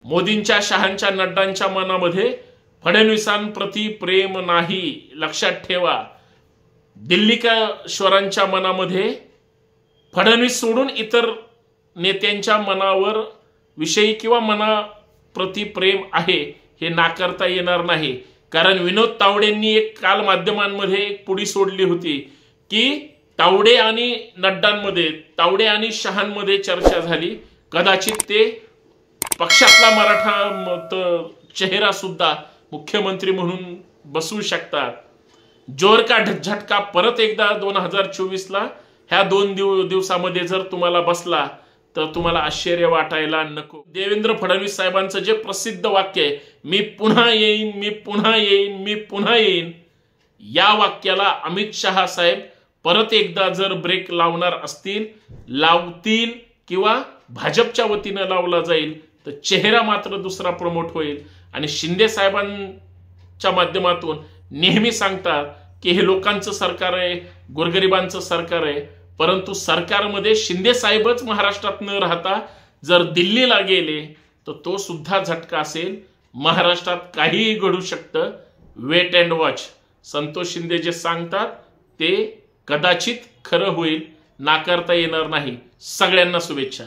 मोदींच्या, शहांच्या, नड्डांच्या मनामध्ये फडणवीसांप्रती प्रेम नाही, लक्षात ठेवा. दिल्लीकरांच्या मनामध्ये फडणवीस सोडून इतर नेत्यांच्या मनावर विषयी किंवा मनाप्रती प्रेम आहे हे नाकारता येणार नाही. कारण विनोद तावडेंनी एक काल माध्यमांमध्ये एक पुडी सोडली होती की तावडे आणि नड्डांमध्ये, तावडे आणि शहांमध्ये चर्चा झाली. कदाचित ते पक्षातला मराठा चेहरा सुद्धा मुख्यमंत्री म्हणून बसू शकतात. जोर का झटका परत एकदा 2024ला ह्या 2 दिवसामध्ये जर तुम्हाला बसला तर तुम्हाला आश्चर्य वाटायला नको. देवेंद्र फडणवीस साहेबांचं जे प्रसिद्ध वाक्य आहे, मी पुन्हा येईन, मी पुन्हा येईन, मी पुन्हा येईन, या वाक्याला अमित शहा साहेब परत एकदा जर ब्रेक लावणार असतील, लावतील किंवा भाजपच्या वतीनं लावला जाईल तर चेहरा मात्र दुसरा प्रमोट होईल. आणि शिंदे साहेबांच्या माध्यमातून नेहमी सांगतात की हे लोकांचं सरकार आहे, गोरगरिबांचं सरकार आहे. परंतु सरकारमध्ये शिंदे साहेबच महाराष्ट्रात न राहता जर दिल्लीला गेले तर तो सुद्धा झटका असेल. महाराष्ट्रात काहीही घडू शकतं. Wait and watch. Santosh Shinde जे सांगतात ते कदाचित खरं होईल, नाकारता येणार नाही. सगळ्यांना शुभेच्छा.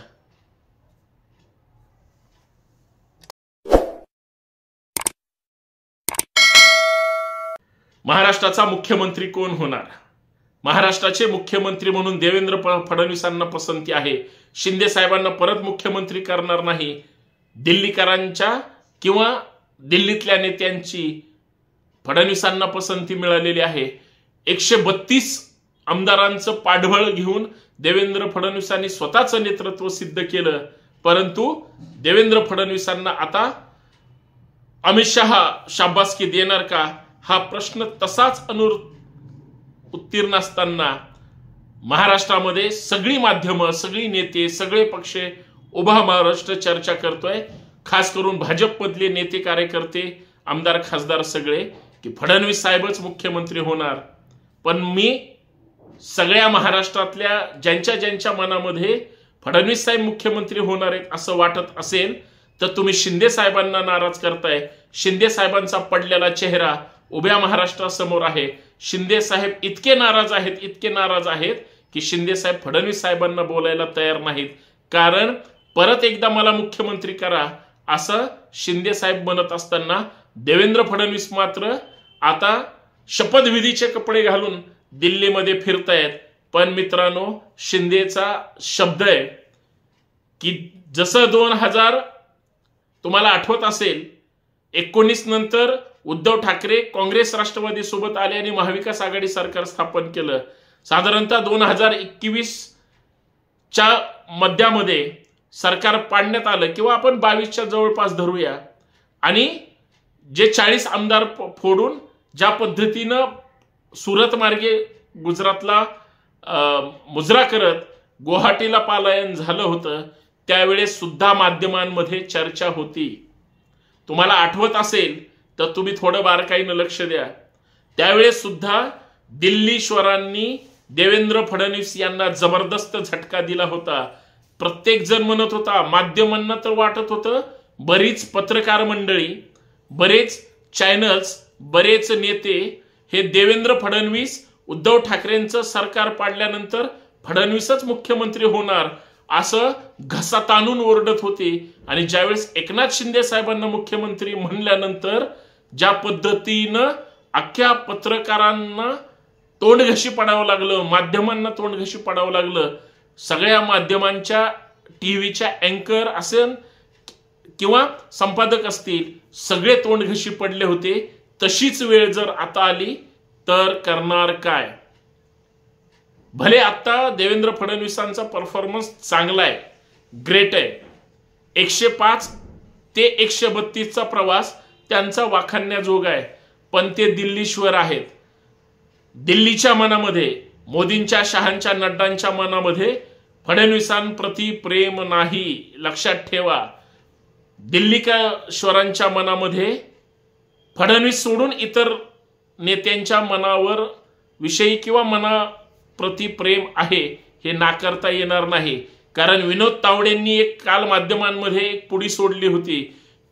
महाराष्ट्राचा मुख्यमंत्री कोण होणार? महाराष्ट्राचे मुख्यमंत्री म्हणून देवेंद्र फडणवीसांना पसंती आहे. शिंदे साहेबांना परत मुख्यमंत्री करणार नाही. दिल्लीकरांच्या किंवा दिल्लीतल्या नेत्यांची फडणवीसांना पसंती मिळालेली आहे. 132 आमदारांचं पाठबळ घेऊन देवेंद्र फडणवीसांनी स्वतःचं नेतृत्व सिद्ध केलं. परंतु देवेंद्र फडणवीसांना आता अमित शहा शाबासकी देणार का, हा प्रश्न तसाच उत्तीर्ण असताना महाराष्ट्रामध्ये सगळी माध्यमं, सगळी नेते, सगळे पक्ष, उभा महाराष्ट्र चर्चा करतोय. खास करून भाजपमधले नेते, कार्यकर्ते, आमदार, खासदार सगळे की फडणवीस साहेबच मुख्यमंत्री होणार. पण मी सगळ्या महाराष्ट्रातल्या ज्यांच्या मनामध्ये फडणवीस साहेब मुख्यमंत्री होणार आहेत असं वाटत असेल तर तुम्ही शिंदे साहेबांना नाराज करताय. शिंदे साहेबांचा पडलेला चेहरा उभ्या महाराष्ट्रासमोर आहे. शिंदे साहेब इतके नाराज आहेत की शिंदे साहेब फडणवीस साहेबांना बोलायला तयार नाहीत. कारण परत एकदा मला मुख्यमंत्री करा असं शिंदे साहेब म्हणत असताना देवेंद्र फडणवीस मात्र आता शपथविधीचे कपडे घालून दिल्लीमध्ये फिरतायत. पण मित्रांनो, शिंदेचा शब्द आहे की जसं 2000 तुम्हाला आठवत असेल 19 नंतर उद्धव ठाकरे काँग्रेस राष्ट्रवादी सोबत आले आणि महाविकास आघाडी सरकार स्थापन केलं. साधारणतः 2021च्या मध्यामध्ये सरकार पाडण्यात आलं किंवा आपण 22च्या जवळपास धरूया. आणि जे 40 आमदार फोडून ज्या पद्धतीनं सुरत मार्गे गुजरातला मुजरा करत गुवाहाटीला पलायन झालं होतं त्यावेळेस सुद्धा माध्यमांमध्ये चर्चा होती. तुम्हाला आठवत असेल तर तुम्ही थोडं बारकाईनं लक्ष द्या. त्यावेळेस सुद्धा दिल्लीश्वरांनी देवेंद्र फडणवीस यांना जबरदस्त झटका दिला होता. प्रत्येक जण म्हणत होता, माध्यमांना तर वाटत होतं, बरीच पत्रकार मंडळी, बरेच चॅनल्स, बरेच नेते हे देवेंद्र फडणवीस उद्धव ठाकरेंचं सरकार पाडल्यानंतर फडणवीसच मुख्यमंत्री होणार असं घसा ताणून ओरडत होते. आणि ज्यावेळेस एकनाथ शिंदे साहेबांना मुख्यमंत्री म्हणल्यानंतर ज्या पद्धतीनं अख्ख्या पत्रकारांना तोंडघशी पडावं लागलं, माध्यमांना तोंडघशी पडावं लागलं, सगळ्या माध्यमांच्या टीव्हीच्या अँकर असेल किंवा संपादक असतील सगळे तोंडघशी पडले होते. तशीच वेळ जर आता आली तर करणार काय? भले आता देवेंद्र फडणवीसांचा परफॉर्मन्स चांगला आहे, ग्रेट आहे. 105 ते 132चा प्रवास त्यांचा वाखाणण्याजोगा आहे. पण ते दिल्लीश्वर आहेत. दिल्लीच्या मनामध्ये, मोदींच्या, शहांच्या, नड्डांच्या मनामध्ये फडणवीसांप्रती प्रेम नाही, लक्षात ठेवा. दिल्लीकरांच्या मनामध्ये फडणवीस सोडून इतर नेत्यांच्या मनावर विषयी किंवा मनाप्रती प्रेम आहे हे नाकारता येणार नाही. कारण विनोद तावडेंनी एक काल माध्यमांमध्ये एक पुडी सोडली होती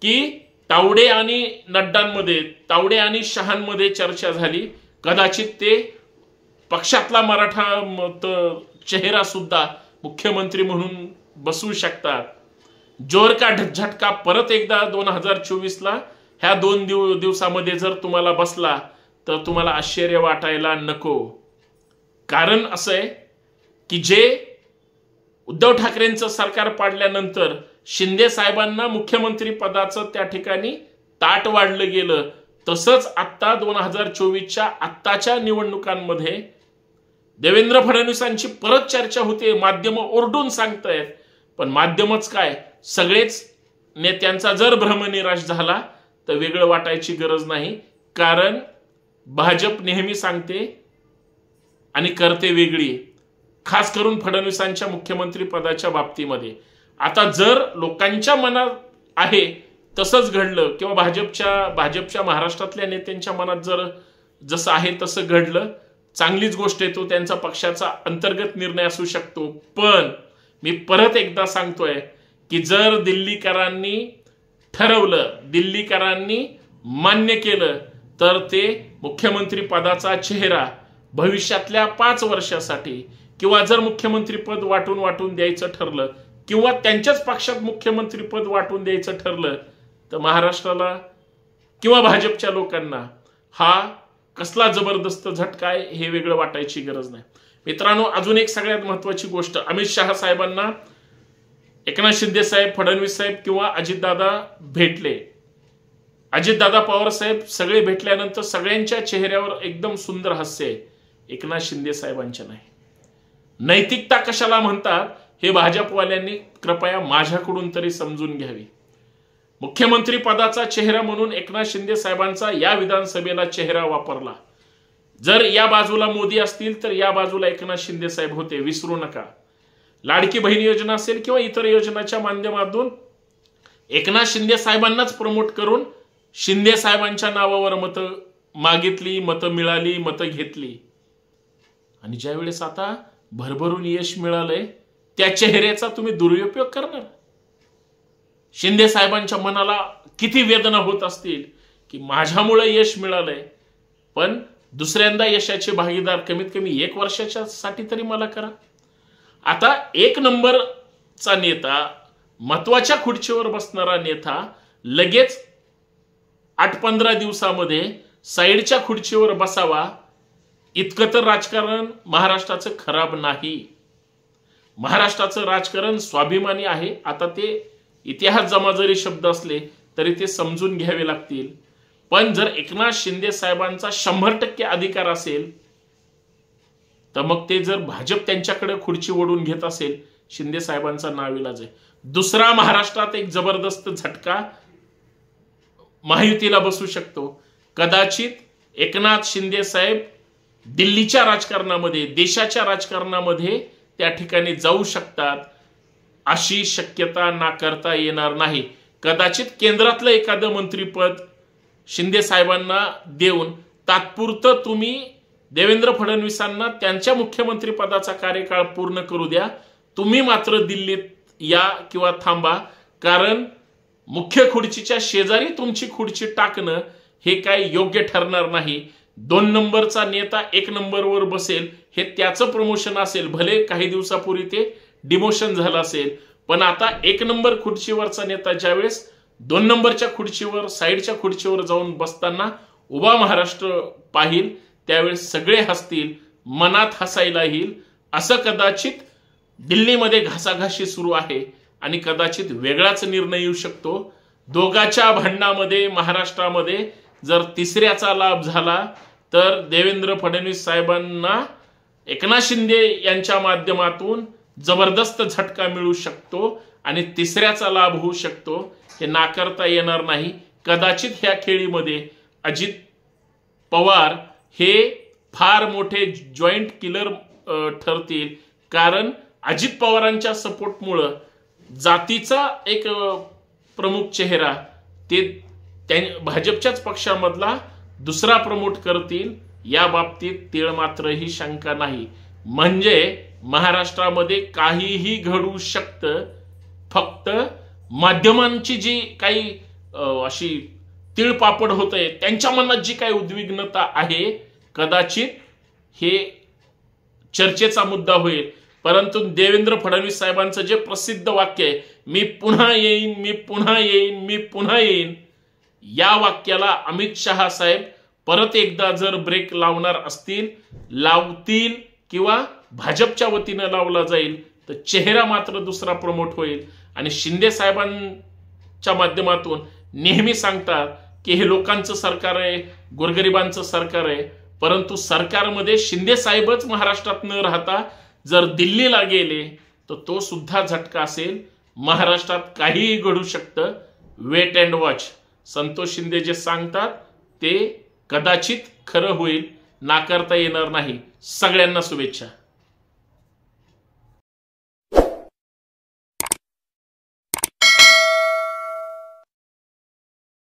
की तावडे आणि नड्डांमध्ये, तावडे आणि शहांमध्ये चर्चा झाली. कदाचित ते पक्षातला मराठा चेहरा सुद्धा मुख्यमंत्री म्हणून बसू शकतात. जोर का झटका परत एकदा 2024ला ह्या 2 दिवसामध्ये जर तुम्हाला बसला तर तुम्हाला आश्चर्य वाटायला नको. कारण असं आहे की जे उद्धव ठाकरेंचं सरकार पाडल्यानंतर शिंदे साहेबांना मुख्यमंत्री पदाचं त्या ठिकाणी ताट वाढलं गेलं, तसंच आता 2024च्या आत्ताच्या निवडणुकांमध्ये देवेंद्र फडणवीसांची परत चर्चा होते. माध्यम ओरडून सांगतायत, पण माध्यमच काय, सगळेच नेत्यांचा जर भ्रमनिराश झाला तर वेगळं वाटायची गरज नाही. कारण भाजप नेहमी सांगते आणि करते वेगळी, खास करून फडणवीसांच्या मुख्यमंत्री पदाच्या बाबतीमध्ये. आता जर लोकांच्या मनात आहे तसंच घडलं किंवा भाजपच्या महाराष्ट्रातल्या नेत्यांच्या मनात जर जसं आहे तसं घडलं, चांगलीच गोष्ट आहे. तो त्यांचा पक्षाचा अंतर्गत निर्णय असू शकतो. पण मी परत एकदा सांगतोय की जर दिल्लीकरांनी ठरवलं, दिल्लीकरांनी मान्य केलं, तर ते मुख्यमंत्री पदाचा चेहरा भविष्यातल्या 5 वर्षासाठी, किंवा जर मुख्यमंत्री पद वाटून द्यायचं ठरलं किंवा त्यांच्याच पक्षात मुख्यमंत्री पद वाटून द्यायचं ठरलं, तर महाराष्ट्राला किंवा भाजपच्या लोकांना हा कसला जबरदस्त झटका आहे हे वेगळं वाटायची गरज नाही. मित्रांनो, अजून एक सगळ्यात महत्वाची गोष्ट, अमित शहा साहेबांना एकनाथ शिंदे साहेब, फडणवीस साहेब किंवा अजितदादा भेटले. अजितदादा पवार साहेब सगळे भेटल्यानंतर सगळ्यांच्या चेहऱ्यावर एकदम सुंदर हास्य आहे, एकनाथ शिंदे साहेबांच्या नाही. नैतिकता कशाला म्हणतात हे भाजपवाल्यांनी कृपया माझ्याकडून तरी समजून घ्यावी. मुख्यमंत्री पदाचा चेहरा म्हणून एकनाथ शिंदे साहेबांचा या विधानसभेला चेहरा वापरला. जर या बाजूला मोदी असतील तर या बाजूला एकनाथ शिंदे साहेब होते, विसरू नका. लाडकी बहीण योजना असेल किंवा इतर योजनाच्या माध्यमातून एकनाथ शिंदे साहेबांनाच प्रमोट करून शिंदे साहेबांच्या नावावर मतं मागितली, मतं मिळाली, मतं घेतली. आणि ज्यावेळेस आता भरभरून यश मिळालंय त्या चेहऱ्याचा तुम्ही दुरुपयोग करणार. शिंदे साहेबांच्या मनाला किती वेदना होत असतील की माझ्यामुळे यश मिळालंय, पण दुसऱ्यांदा यशाचे भागीदार कमीत कमी 1 वर्षाच्या साठी तरी मला करा. आता 1 नंबरचा नेता, महत्वाच्या खुर्चीवर बसणारा नेता लगेच 8-15 दिवसामध्ये साईडच्या खुर्चीवर बसावा इतकं तर राजकारण महाराष्ट्राचं खराब नाही. महाराष्ट्राचं राजकारण स्वाभिमानी आहे. आता ते इतिहास जमा जरी शब्द असले तरी ते समजून घ्यावे लागतील. पण जर एकनाथ शिंदे साहेबांचा 100% अधिकार असेल तर मग ते जर भाजप त्यांच्याकडे खुर्ची ओढून घेत असेल, शिंदे साहेबांचा नाविलाज आहे. दुसरा महाराष्ट्रात एक जबरदस्त झटका महायुतीला बसू शकतो. कदाचित एकनाथ शिंदे साहेब दिल्लीच्या राजकारणामध्ये, देशाच्या राजकारणामध्ये त्या ठिकाणी जाऊ शकतात, अशी शक्यता नाकारता येणार नाही. कदाचित केंद्रातलं एखादं मंत्रीपद शिंदे साहेबांना देऊन तात्पुरतं तुम्ही देवेंद्र फडणवीसांना त्यांच्या मुख्यमंत्री पदाचा कार्यकाळ पूर्ण करू द्या, तुम्ही मात्र दिल्लीत या किंवा थांबा. कारण मुख्य खुर्चीच्या शेजारी तुमची खुर्ची टाकणं हे काही योग्य ठरणार नाही. 2 नंबरचा नेता 1 नंबरवर बसेल हे त्याचं प्रमोशन असेल. भले काही दिवसापूर्वी ते डिमोशन झालं असेल, पण आता 1 नंबर खुर्चीवरचा नेता ज्यावेळेस 2 नंबरच्या खुर्चीवर, साईडच्या खुर्चीवर जाऊन बसताना उभा महाराष्ट्र पाहिल, त्यावेळेस सगळे हसतील, मनात हसायला येईल. असं कदाचित दिल्लीमध्ये घासाघाशी सुरू आहे आणि कदाचित वेगळाच निर्णय येऊ शकतो. दोघांच्या भांडणामध्ये महाराष्ट्रामध्ये जर तिसऱ्याचा लाभ झाला तर देवेंद्र फडणवीस साहेबांना एकनाथ शिंदे यांच्या माध्यमातून जबरदस्त झटका मिळू शकतो आणि तिसऱ्याचा लाभ होऊ शकतो, हे नाकारता येणार नाही. कदाचित ह्या खेळीमध्ये अजित पवार हे फार मोठे जॉईंट किलर ठरतील. कारण अजित पवारांच्या सपोर्टमुळं जातीचा एक प्रमुख चेहरा ते भाजपच्याच पक्षामधला दुसरा प्रमोट करतील, या बाबतीत तीळ मात्रही शंका नाही. म्हणजे महाराष्ट्रामध्ये काहीही घडू शकतं. फक्त माध्यमांची जी काही अशी तिळपापड होतंय, त्यांच्या मनात जी काही उद्विग्नता आहे, कदाचित हे चर्चेचा मुद्दा होईल. परंतु देवेंद्र फडणवीस साहेबांचं जे प्रसिद्ध वाक्य आहे, मी पुन्हा येईन, मी पुन्हा येईन, मी पुन्हा येईन, या वाक्याला अमित शहा साहेब परत एकदा जर ब्रेक लावणार असतील, लावतील किंवा भाजपच्या वतीनं लावला जाईल, तर चेहरा मात्र दुसरा प्रमोट होईल. आणि शिंदे साहेबांच्या माध्यमातून नेहमी सांगतात की हे लोकांचं सरकार आहे, गोरगरिबांचं सरकार आहे, परंतु सरकारमध्ये शिंदे साहेबच महाराष्ट्रात न राहता जर दिल्लीला गेले तर तो सुद्धा झटका असेल. महाराष्ट्रात काहीही घडू शकतं. Wait and watch. Santosh Shinde जे सांगतात ते कदाचित खरं होईल, नाकारता येणार नाही. सगळ्यांना शुभेच्छा.